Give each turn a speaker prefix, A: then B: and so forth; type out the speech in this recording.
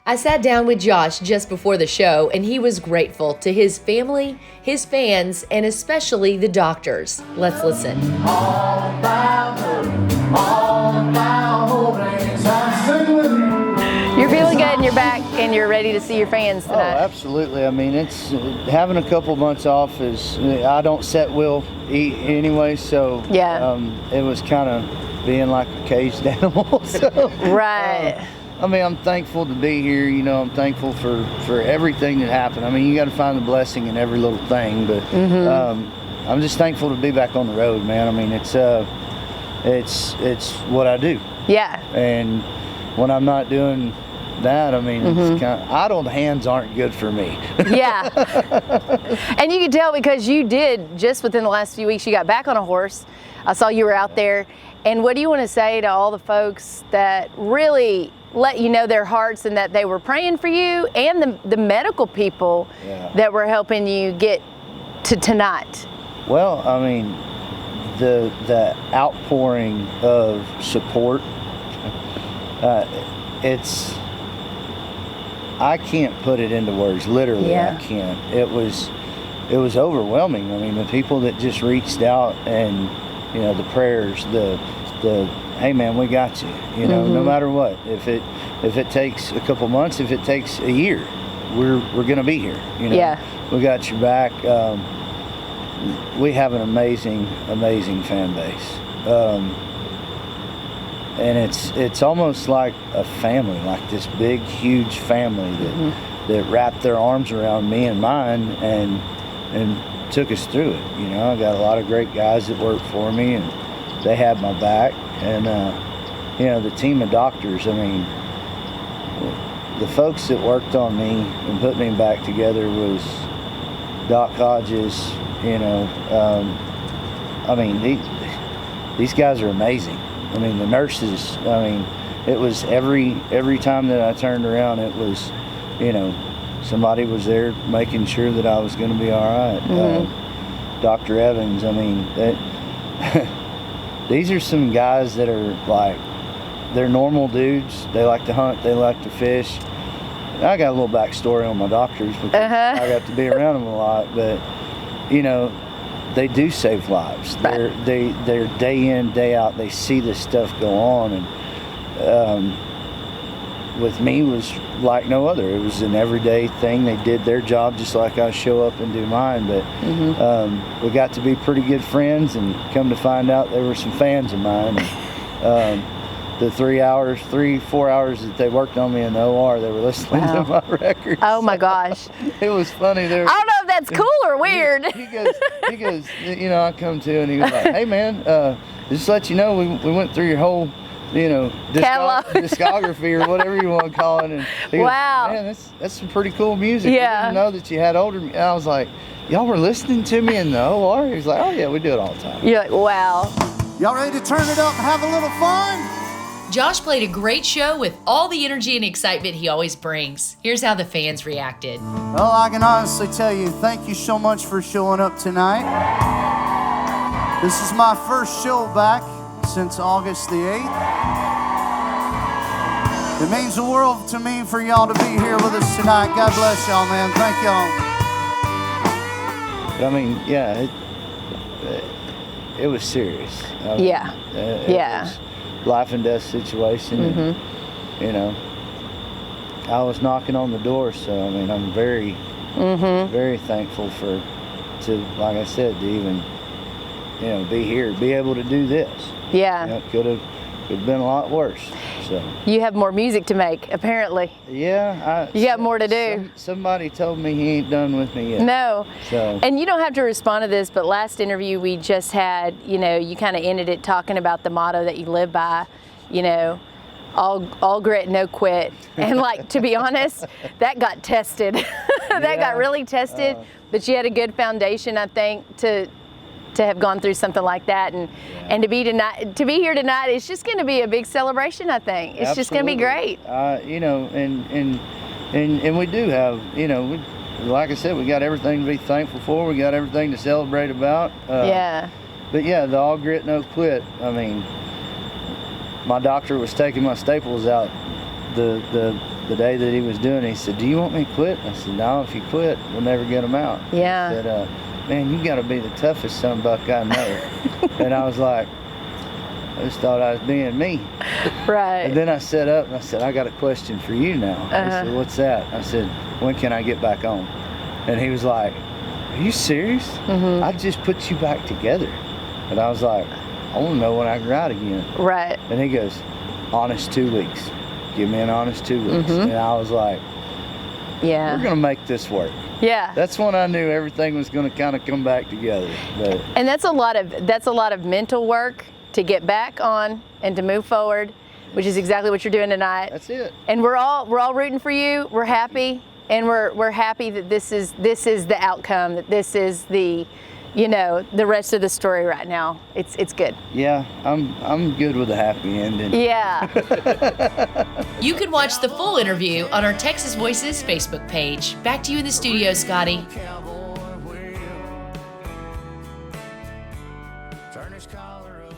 A: I sat down with Josh just before the show, and he was grateful to his family, his fans, and especially the doctors. Let's listen.
B: You're feeling good and you're back and you're ready to see your fans tonight.
C: Oh, absolutely. I mean, it's having a couple months off is, I don't set will eat anyway, so
B: Yeah.
C: It was kind of being like a caged animal. So,
B: Right.
C: I mean, I'm thankful to be here. You know, I'm thankful for everything that happened. I mean, you got to find the blessing in every little thing, but I'm just thankful to be back on the road, man. I mean, it's what I do.
B: Yeah.
C: And when I'm not doing that, I mean, it's kind of, idle hands aren't good for me.
B: Yeah. And you can tell because you did, just within the last few weeks, you got back on a horse. I saw you were out there. And what do you want to say to all the folks that really let you know their hearts and that they were praying for you, and the medical people that were helping you get to tonight?
C: Well, I mean, the outpouring of support, I can't put it into words. Literally, I can't. It was overwhelming. I mean, the people that just reached out, and you know, the prayers, the hey man, we got you. You know, no matter what. If it takes a couple months, if it takes a year, we're gonna be here. You know, we got your back. We have an amazing fan base, and it's almost like a family, like this big, huge family that wrapped their arms around me and mine and took us through it. You know, I got a lot of great guys that work for me, and they had my back. And you know, the team of doctors. I mean, the folks that worked on me and put me back together was Doc Hodges. You know, I mean, these guys are amazing. I mean, the nurses. I mean, it was every time that I turned around, it was, you know, somebody was there making sure that I was going to be all right. Dr. Evans. I mean, these are some guys that are like, they're normal dudes. They like to hunt. They like to fish. I got a little backstory on my doctors because I got to be around them a lot, but you know, they do save lives. They're day in, day out. They see this stuff go on, and with me was like no other. It was an everyday thing. They did their job just like I show up and do mine. But we got to be pretty good friends, and come to find out they were some fans of mine. And, the 4 hours that they worked on me in the OR, they were listening to my records.
B: Oh my gosh.
C: It was funny.
B: I don't know if that's cool or weird.
C: He goes, you know, I come to, and he was like, hey man, just to let you know, we went through your whole, you know, discography or whatever you want to call it. And he goes, man, that's some pretty cool music.
B: Yeah.
C: I didn't know that you had older. And I was like, y'all were listening to me in the OR? He was like, oh yeah, we do it all the time.
B: You're like, wow.
D: Y'all ready to turn it up and have a little fun?
A: Josh played a great show with all the energy and excitement he always brings. Here's how the fans reacted.
D: Well, I can honestly tell you, thank you so much for showing up tonight. This is my first show back since August the 8th. It means the world to me for y'all to be here with us tonight. God bless y'all, man. Thank y'all.
C: I mean, yeah, it was serious. I mean, it was life and death situation. And, you know, I was knocking on the door, so I mean, I'm very, very thankful to, like I said, to even, you know, be here, be able to do this.
B: Yeah.
C: You know, it could have been a lot worse. So
B: you have more music to make, apparently.
C: Yeah.
B: You got more to do.
C: Somebody told me he ain't done with me yet.
B: No.
C: So.
B: And you don't have to respond to this, but last interview we just had, you know, you kind of ended it talking about the motto that you live by, you know, all grit, no quit. And like, to be honest, that got tested. That got really tested, but you had a good foundation, I think, to have gone through something like that, and to be here tonight, it's just going to be a big celebration. I think it's just going to be great.
C: You know, and we do have, you know, like I said, we got everything to be thankful for. We got everything to celebrate about. But yeah, the all grit, no quit. I mean, my doctor was taking my staples out the the day that he was doing it, he said, "Do you want me to quit?" I said, "No, if you quit, we'll never get them out."
B: Yeah.
C: He said, "Man, you got to be the toughest sunbuck I know." And I was like, I just thought I was being me.
B: Right.
C: And then I sat up and I said, "I got a question for you now." He said, "What's that?" I said, "When can I get back on?" And he was like, "Are you serious? I just put you back together." And I was like, "I want to know when I can ride again."
B: Right.
C: And he goes, "Honest 2 weeks. Give me an honest 2 weeks." And I was like,
B: Yeah.
C: "We're going to make this work."
B: Yeah.
C: That's when I knew everything was going to kind of come back together. But
B: And that's a lot of mental work to get back on and to move forward, which is exactly what you're doing tonight.
C: that's it.
B: And we're all rooting for you. We're happy, and we're happy that this is the outcome. That this is the, the rest of the story right now. It's good.
C: Yeah, I'm good with a happy ending.
B: Yeah.
A: You can watch the full interview on our Texas Voices Facebook page. Back to you in the studio, Scotty.
D: Turn his collar up.